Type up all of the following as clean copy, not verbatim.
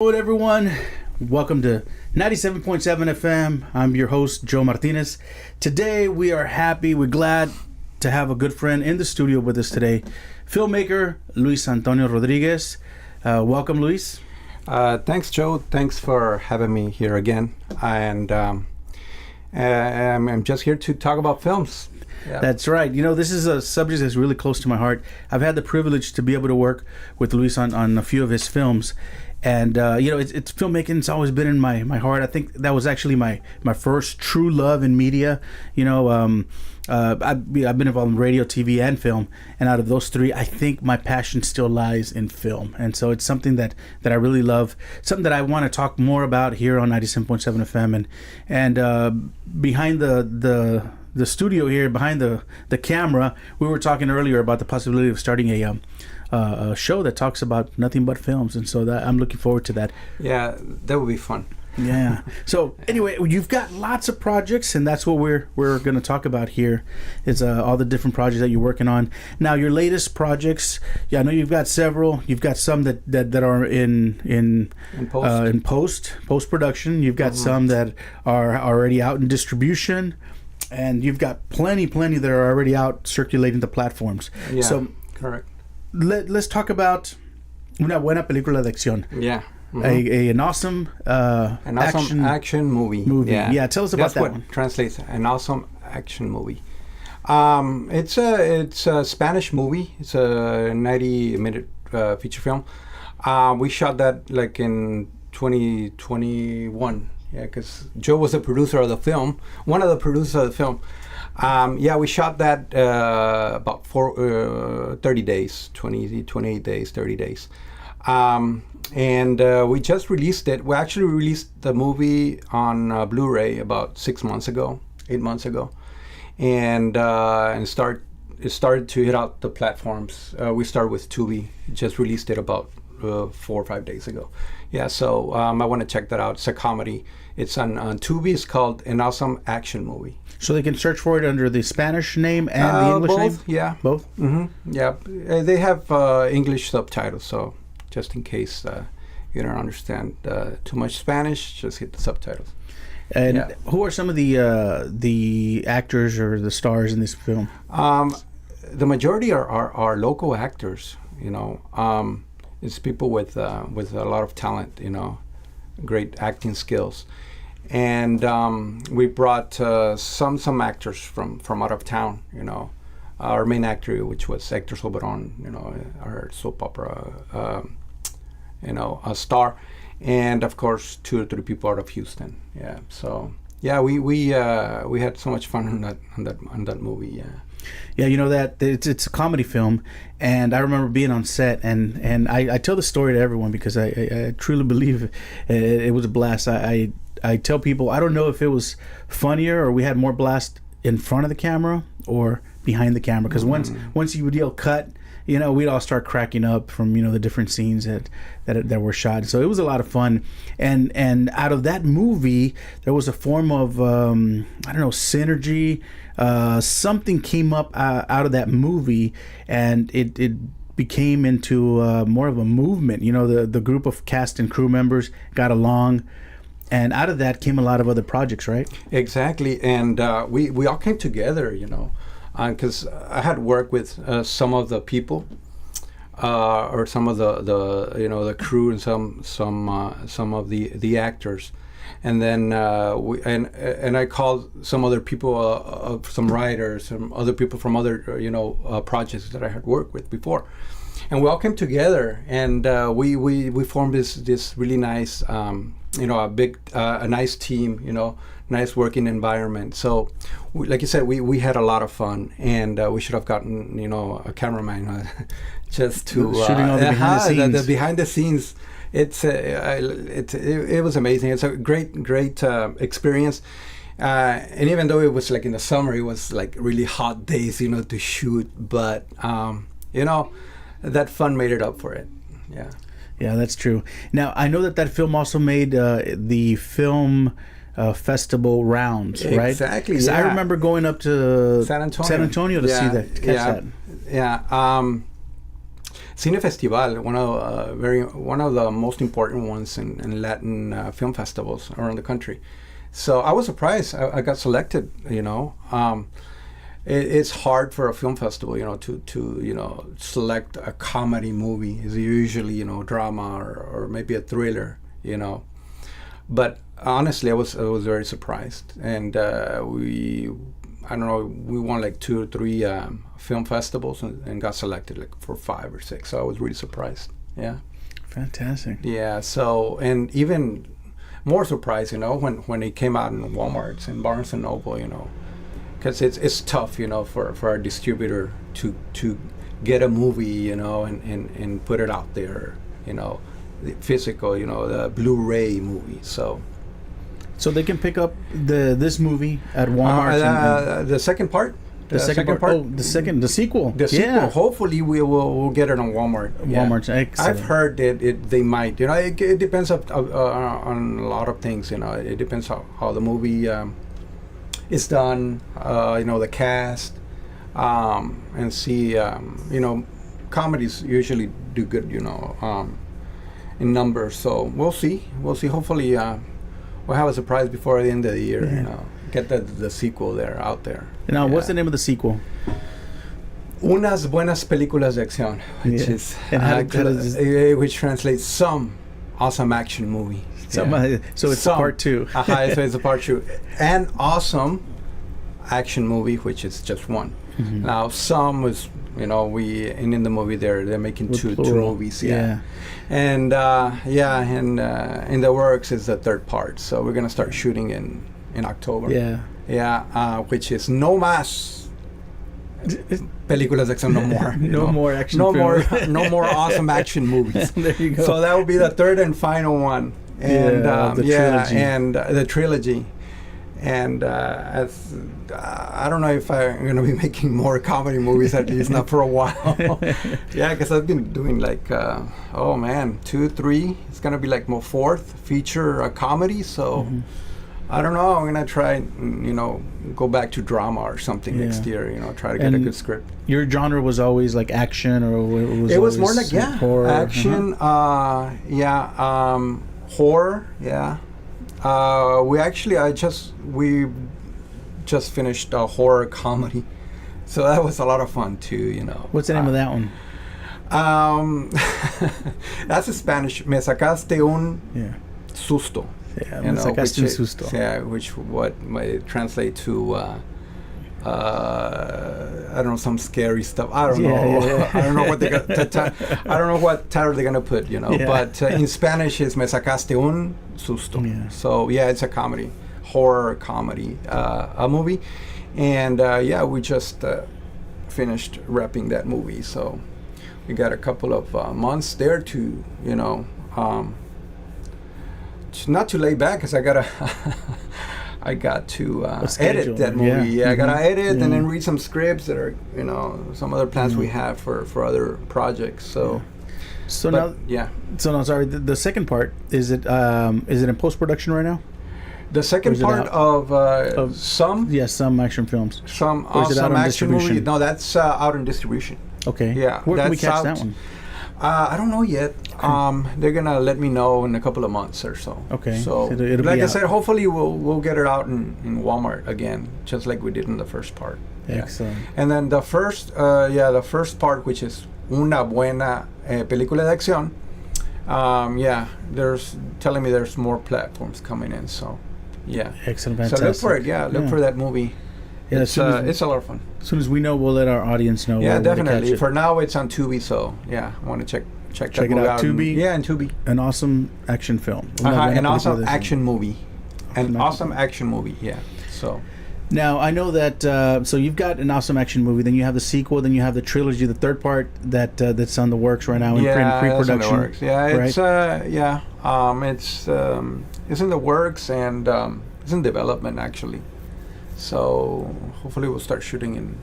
Hello everyone, welcome to 97.7 FM. I'm your host, Joe Martinez. Today we are happy, we're glad to have a good friend in the studio with us today, filmmaker Luis Antonio Rodriguez. Welcome, Luis. Thanks, Joe. Thanks for having me here again. And I'm just here to talk about films. Yeah. That's right. You know, this is a subject that's really close to my heart. I've had the privilege to be able to work with Luis on a few of his films. And, you know, it's filmmaking. It's always been in my heart. I think that was actually my first true love in media. You know, I've been involved in radio, TV, and film. And out of those three, I think my passion still lies in film. And so it's something that I really love, something that I want to talk more about here on 97.7 FM. And behind the studio here, behind the camera, we were talking earlier about the possibility of starting a show that talks about nothing but films, and so that I'm looking forward to that. Yeah, that would be fun. Yeah. So anyway, you've got lots of projects, and that's what we're going to talk about here. Is all the different projects that you're working on. Now, your latest projects. Yeah, I know you've got several. You've got some that are in post production. You've got some that are already out in distribution, and you've got plenty that are already out circulating the platforms. Yeah. So correct. Let's talk about una buena película de acción. Yeah. An awesome action movie. Yeah, tell us about that one. Translates an awesome action movie. It's a Spanish movie. It's a 90-minute feature film. We shot that like in 2021. Yeah, because Joe was the producer of the film, one of the producers of the film. We shot that about 30 days, 28 days, 30 days. And we just released it. We actually released the movie on Blu-ray about 8 months ago. And it started to hit out the platforms. We started with Tubi, just released it about 4 or 5 days ago. Yeah, so I want to check that out. It's a comedy. It's on Tubi. It's called An Awesome Action Movie. So they can search for it under the Spanish name and the English both, name? Yeah. Both? Mm-hmm. Yeah. They have English subtitles, so just in case you don't understand too much Spanish, just hit the subtitles. And who are some of the actors or the stars in this film? The majority are local actors, you know. It's people with a lot of talent, you know, great acting skills. And we brought some actors from out of town, you know. Our main actor, which was Hector Soberon, you know, our soap opera, you know, a star. And of course, 2 or 3 people out of Houston. Yeah. So yeah, we had so much fun on that movie. Yeah. Yeah, you know that it's a comedy film, and I remember being on set, and I tell the story to everyone because I truly believe it was a blast. I tell people I don't know if it was funnier or we had more blast in front of the camera or behind the camera, because once you would yell cut, you know, we'd all start cracking up from, you know, the different scenes that were shot. So it was a lot of fun, and out of that movie there was a form of I don't know, synergy. Something came up out of that movie, and it became into more of a movement. You know, the group of cast and crew members got along, and out of that came a lot of other projects, right? Exactly, and we all came together, you know, because I had worked with some of the people, or some of the you know, the crew, and some of the actors. And then I called some other people, some writers, some other people from other you know, projects that I had worked with before, and we all came together, and we formed this really nice you know, a nice team, you know, nice working environment. So like you said, we had a lot of fun, and we should have gotten, you know, a cameraman just to shooting all the behind the scenes. The behind the scenes. It was amazing. It's a great experience, and even though it was like in the summer, it was like really hot days, you know, to shoot. But you know, that fun made it up for it. Yeah, that's true. Now I know that film also made the film festival rounds, right? Exactly. Yeah. I remember going up to San Antonio to see that, to catch that. Yeah. Cine Festival, one of the most important ones in Latin film festivals around the country. So I was surprised. I got selected. It's hard for a film festival, to select a comedy movie. It's usually drama or maybe a thriller, But honestly, I was very surprised, and we won like 2 or 3 film festivals and got selected like for 5 or 6. So I was really surprised. Yeah. Fantastic. Yeah. So, and even more surprised, when it came out in Walmart's and Barnes and Noble, because it's tough, for our distributor to get a movie, and put it out there, the physical, the Blu-ray movie. So they can pick up this movie at Walmart. The second part. The second part. Oh, the sequel. The sequel. Hopefully, we'll get it on Walmart. Walmart. Yeah. Excellent. I've heard that they might. It depends on a lot of things. It depends how the movie is done. The cast, and see. Comedies usually do good. In numbers. So we'll see. Hopefully, we'll have a surprise before the end of the year. Yeah. Get the sequel out there. Now, what's the name of the sequel? Unas buenas películas de acción, which is which translates some awesome action movie. So it's part 2. So it's a part 2. An awesome action movie, which is just one. Mm-hmm. Now, some was in the movie they're making two movies. Yeah. And in the works is the third part. So we're gonna start shooting in October. Yeah. Which is no más películas de acción, no more. No more action. No more awesome action movies. There you go. So that will be the third and final one. And the trilogy. And the trilogy. And I don't know if I'm going to be making more comedy movies, at least not for a while. Yeah, because I've been doing like, 2, 3. It's going to be like my 4th feature comedy. So I don't know. I'm going to try, go back to drama or something next year, try to get a good script. Your genre was always like action, or it was more like, horror? Action, horror, yeah. We just finished a horror comedy, so that was a lot of fun too. What's the name of that one? That's a Spanish. Me sacaste un susto. Yeah, me sacaste un susto. Yeah, which might translate to I don't know, some scary stuff. I don't know. Yeah. I don't know what I don't know what title they're gonna put. But in Spanish it's Me sacaste un susto. Yeah. So it's a comedy, horror comedy, a movie, and we just finished wrapping that movie. So we got a couple of months there to not to lay back, because I got to edit that movie. Yeah, I got to edit and then read some scripts that are, some other plans we have for other projects. So, sorry. The second part, is it in post production right now? The second part of some? Yes, some action films. Some awesome action movie. No, that's out in distribution. Okay. Yeah. Where can we catch that one? I don't know yet. Okay. They're gonna let me know in a couple of months or so. Okay. So it'll like be I out. said, hopefully we'll get it out in Walmart again, just like we did in the first part. Excellent. And then the first part, which is una buena película de acción. There's telling me there's more platforms coming in. So excellent. Fantastic. So look for it. Look for that movie. Yeah, it's a lot of fun. As soon as we know, we'll let our audience know. Yeah, definitely. For now, it's on Tubi, so I want to check that movie out. Tubi. In Tubi. An awesome action film. An awesome action movie. Yeah. So. Now I know that. So you've got an awesome action movie. Then you have the sequel. Then you have the trilogy, the third part that's on the works right now in pre-production. That's in the works. Yeah, it's it's in the works and it's in development actually. So hopefully we'll start shooting in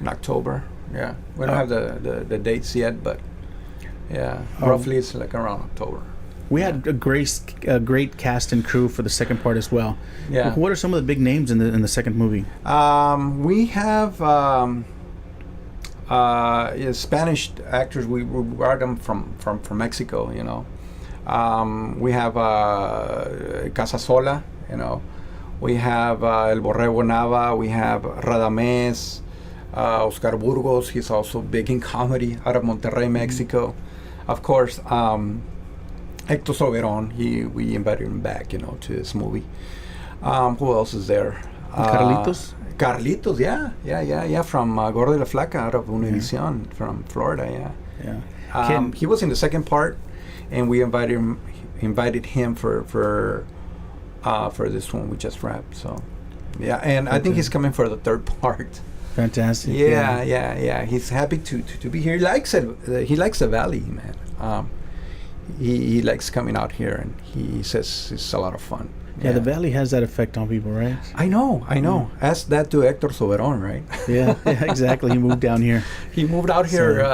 October. Yeah, we don't have the dates yet, but roughly it's like around October. We had a great cast and crew for the second part as well. Yeah. What are some of the big names in the second movie? We have Spanish actors, we brought them from Mexico, you know. We have Casasola, you know. We have El Borrego Nava. We have Radames, Oscar Burgos. He's also big in comedy out of Monterrey, Mexico. Of course, Hector Soberon. We invited him back, you know, to this movie. Who else is there? Carlitos? Carlitos, yeah, from Gordo de la Flaca out of Univision, from Florida, yeah. He was in the second part, and we invited him for this one we just wrapped. So, yeah, and I think he's coming for the third part. Fantastic. Yeah. He's happy to be here. He likes it. He likes the valley, man. He likes coming out here, and he says it's a lot of fun. Yeah, the valley has that effect on people, right? I know. Ask that to Hector Soberon, right? Yeah, exactly. He moved down here. He moved out here,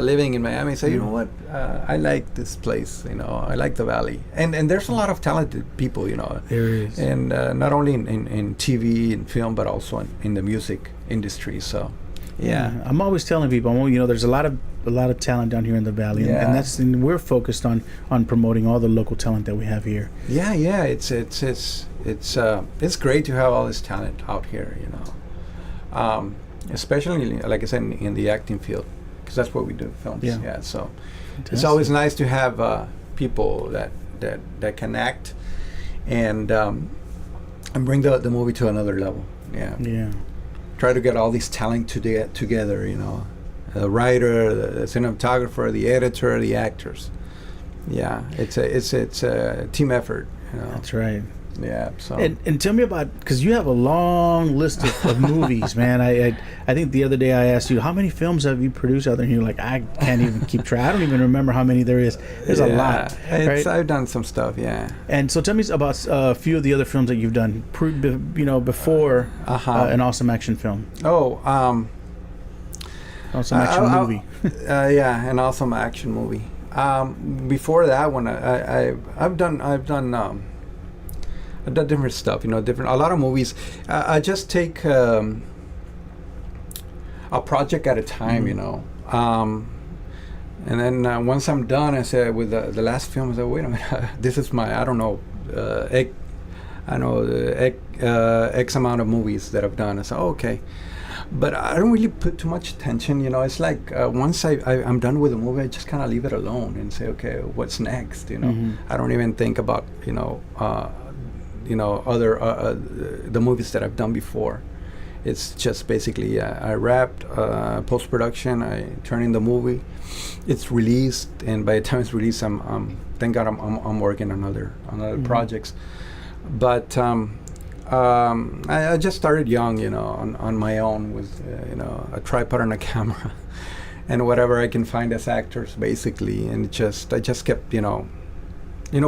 living in Miami. So you know what? I like this place. You know, I like the valley, and there's a lot of talented people. You know, there is, and not only in TV and film, but also in the music industry. So, yeah. I'm always telling people, you know, there's a lot of talent down here in the valley, and we're focused on promoting all the local talent that we have here. Yeah, it's great to have all this talent out here, you know, especially like I said in the acting field, because that's what we do, films. Yeah, so fantastic. It's always nice to have people that can act and bring the movie to another level. Yeah. Try to get all these talent together, you know. The writer, the cinematographer, the editor, the actors. Yeah, it's a team effort. You know? That's right. Yeah. So and tell me about, because you have a long list of movies, man. I think the other day I asked you, how many films have you produced out there? And you're like, I can't even keep track. I don't even remember how many there is. There's a lot. Right? I've done some stuff. Yeah. And so tell me about a few of the other films that you've done, before an awesome action film. Awesome action movie. An awesome action movie. Before that one, I've done different stuff. You know, a lot of movies. I just take a project at a time. You know, and then once I'm done, I say with the last film, I say, wait a minute, this is my X amount of movies that I've done. I say, okay. But I don't really put too much attention, you know. It's like once I'm done with a movie, I just kind of leave it alone and say, okay, what's next? You know, I don't even think about other the movies that I've done before. It's just basically I wrapped post production, I turn in the movie, it's released, and by the time it's released, thank God I'm working on other projects, but. I just started young, you know, on my own with, a tripod and a camera and whatever I can find as actors, basically. And I just kept,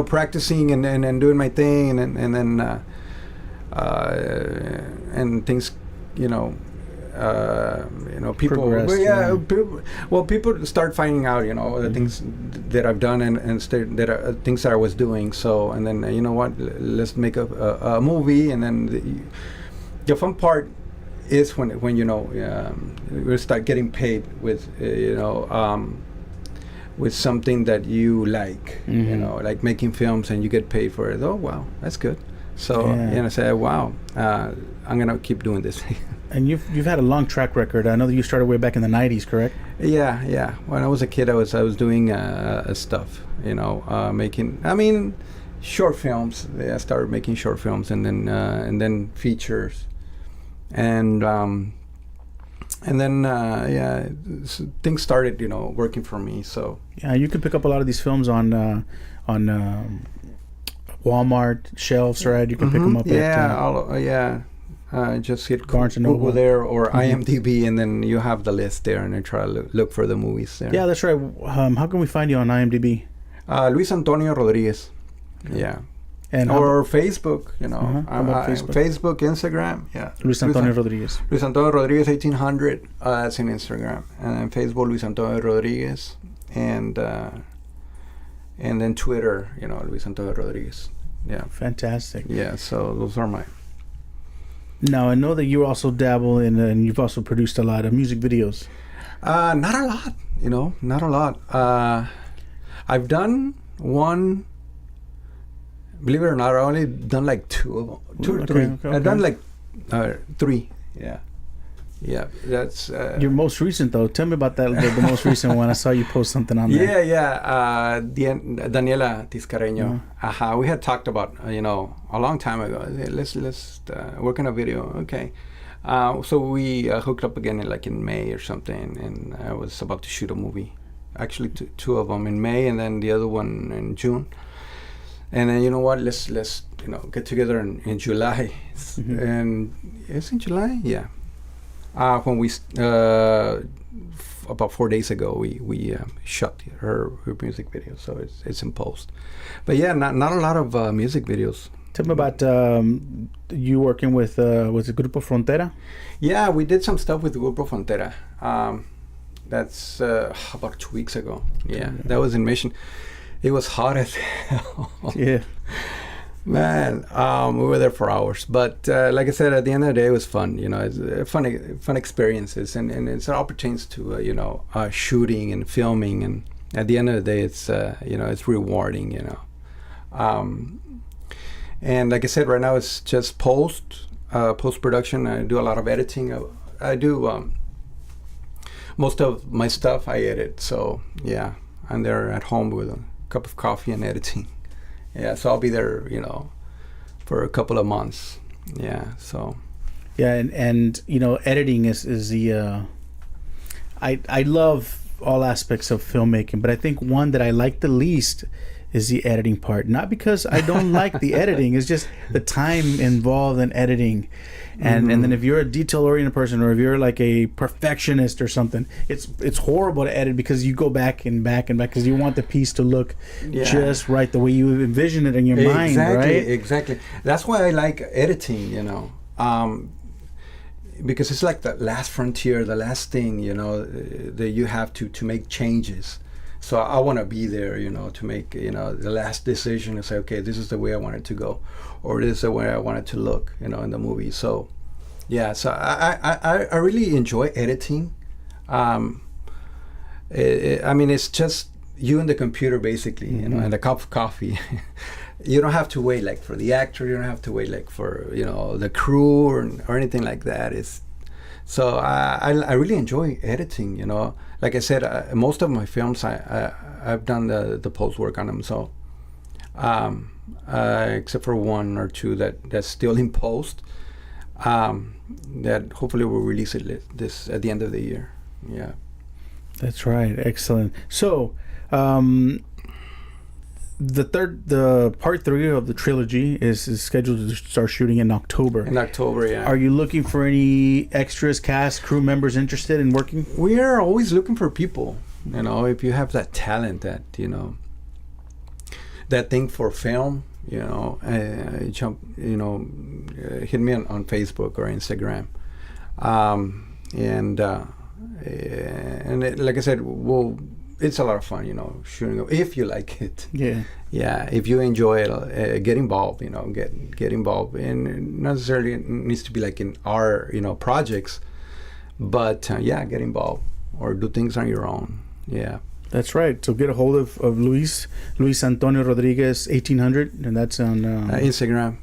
practicing and doing my thing. And then things, people, people start finding out, the things that I've done and things that I was doing. So, and then you know what? Let's make a movie. And then the fun part is when we start getting paid with with something that you like, like making films, and you get paid for it. Oh wow, that's good. So I say, wow, I'm gonna keep doing this. And you've had a long track record. I know that you started way back in the '90s, correct? Yeah. When I was a kid, I was doing stuff, making short films. I started making short films, and then features, and then things started, working for me. So you can pick up a lot of these films on Walmart shelves, right? You can pick them up. Just hit Barnes and Noble there or IMDb, and then you have the list there, and I try to look for the movies there. Yeah, that's right. How can we find you on IMDb? Luis Antonio Rodriguez. Yeah. And or Facebook, Facebook, Instagram. Yeah. Luis Antonio Rodriguez. Luis Antonio Rodriguez 1800. That's in Instagram, and then Facebook Luis Antonio Rodriguez, and then Twitter, Luis Antonio Rodriguez. Yeah. Fantastic. Yeah. So those are mine. Now, I know that you also dabble in, and you've also produced a lot of music videos. Not a lot, not a lot. I've done one. Believe it or not, I only done like two of them, two or three. Okay. I've done like three. Yeah. That's Your most recent though. Tell me about that. The most recent one. I saw you post something on there. Daniela Tiscareño. We had talked about a long time ago. Let's work on a video. Okay. So we hooked up again in May or something, and I was about to shoot a movie. Actually, two of them in May, and then the other one in June. And then let's get together in July, and it's in July, yeah. When we about 4 days ago, we shot her music video, so it's in post. But yeah, not a lot of music videos. Tell me about you working with was it Grupo Frontera? Yeah, we did some stuff with Grupo Frontera. That's about 2 weeks ago. Yeah, that was in Mission. It was hot as hell. Yeah. Man, we were there for hours. But like I said, at the end of the day, it was fun. It's fun experiences, and it's opportunities to shooting and filming. And at the end of the day, it's it's rewarding. And like I said, right now it's just post production. I do a lot of editing. I do most of my stuff. I edit. So yeah, I'm there at home with a cup of coffee and editing. Yeah, so I'll be there, for a couple of months. Yeah, so. Yeah, and editing is the. I love all aspects of filmmaking, but I think one that I like the least is the editing part. Not because I don't like the editing, it's just the time involved in editing. And then if you're a detail-oriented person, or if you're like a perfectionist or something, it's horrible to edit because you go back and back because you want the piece to look just right, the way you envision it in your mind, right? Exactly. That's why I like editing, because it's like the last frontier, the last thing, that you have to make changes. So I want to be there, to make, the last decision and say, okay, this is the way I want it to go, or this is the way I want it to look, in the movie. So, yeah, so I really enjoy editing. It's just you and the computer, basically, and a cup of coffee. You don't have to wait for the actor. You don't have to wait for the crew or anything like that. So I really enjoy editing. Like I said, most of my films I've done the post work on them. So except for one or two that's still in post, that hopefully we'll release it this at the end of the year. Yeah, that's right. Excellent. So. The part 3 of the trilogy is scheduled to start shooting in October. In October, yeah. Are you looking for any extras, cast, crew members interested in working? We are always looking for people. If you have that talent, that that thing for film, hit me on Facebook or Instagram, like I said, it's a lot of fun, shooting, if you like it. Yeah, if you enjoy it, get involved, get involved. And not necessarily it needs to be like in our, projects, but get involved or do things on your own. Yeah. That's right. So get a hold of Luis Antonio Rodriguez 1800, and that's on Instagram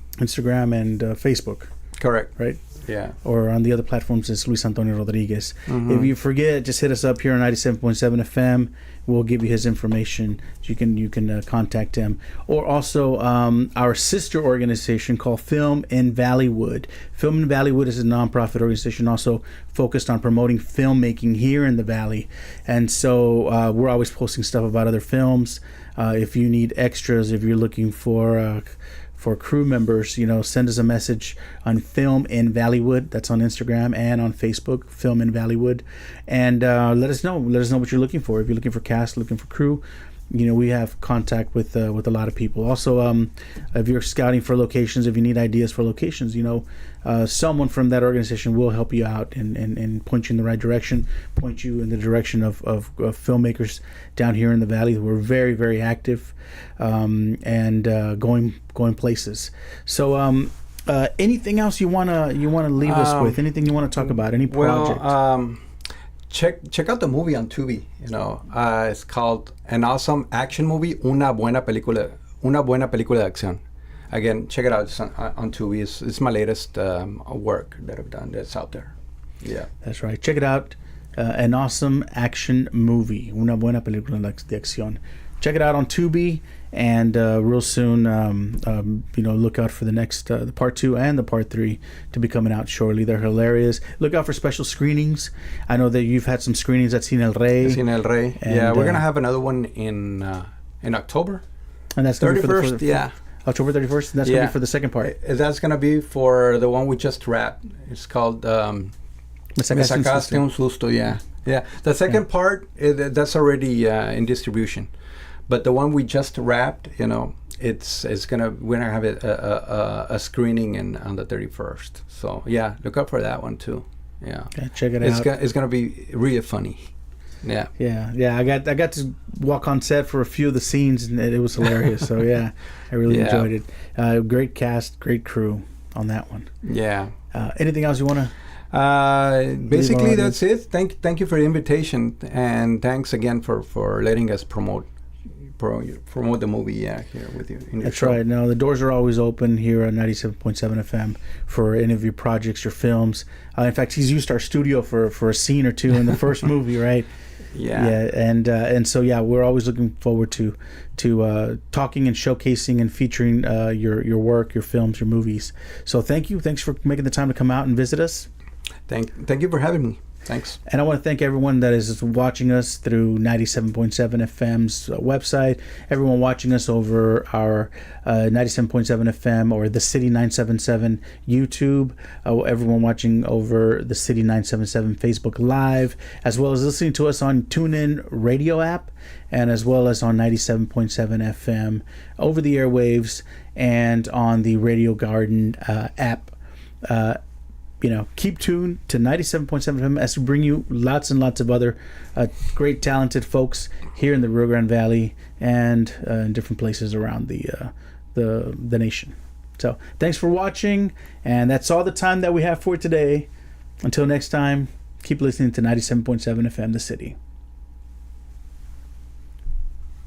and Facebook. Correct. Right? Yeah. Or on the other platforms, it's Luis Antonio Rodriguez. If you forget, just hit us up here on 97.7 FM. We'll give you his information. You can contact him. Or also our sister organization called Film in Valleywood. Film in Valleywood is a nonprofit organization also focused on promoting filmmaking here in the Valley. And so we're always posting stuff about other films. If you need extras, if you're looking for crew members, send us a message on Film in Valleywood. That's on Instagram and on Facebook, Film in Valleywood, and let us know what you're looking for. If you're looking for cast, looking for crew, we have contact with a lot of people. Also, if you're scouting for locations, if you need ideas for locations, someone from that organization will help you out and point you in the right direction, point you in the direction of filmmakers down here in the Valley who are very, very active and going places. So anything else you wanna leave us with? Anything you want to talk about? Any project? Well, check out the movie on Tubi. You know, it's called An Awesome Action Movie, Una buena película de acción. Again, check it out. It's on Tubi. It's my latest work that I've done that's out there. Yeah, that's right. Check it out. An Awesome Action Movie, Una buena película de acción. Check it out on Tubi, and real soon, look out for the next, the part 2 and the part 3 to be coming out shortly. They're hilarious. Look out for special screenings. I know that you've had some screenings at Cine El Rey. Cine El Rey. And, yeah, we're gonna have another one in October. And that's 31st. October 31st. And that's gonna be for the second part. That's gonna be for the one we just wrapped. It's called Me Sacaste un Susto. Yeah. The second part, that's already in distribution. But the one we just wrapped, you know, we're gonna have a screening on the 31st. So yeah, look out for that one too. Yeah, check it out. It's gonna be really funny. Yeah. I got to walk on set for a few of the scenes, and it was hilarious. So yeah, I really enjoyed it. Great cast, great crew on that one. Yeah. Anything else you want to? Basically, that's it. Thank you for the invitation, and thanks again for letting us promote the movie here with you. That's right. No, the doors are always open here on 97.7 FM for any of your projects, your films. In fact, he's used our studio for a scene or two in the first movie, right? Yeah. And so we're always looking forward to talking and showcasing and featuring your work, your films, your movies. So thanks for making the time to come out and visit us. Thank you for having me. Thanks. And I want to thank everyone that is watching us through 97.7 FM's website, everyone watching us over our 97.7 FM or the City 977 YouTube, everyone watching over the City 977 Facebook Live, as well as listening to us on TuneIn Radio app, and as well as on 97.7 FM over the airwaves and on the Radio Garden app. Keep tuned to 97.7 FM as we bring you lots and lots of other great, talented folks here in the Rio Grande Valley and in different places around the nation. So thanks for watching, and that's all the time that we have for today. Until next time, keep listening to 97.7 FM, The City.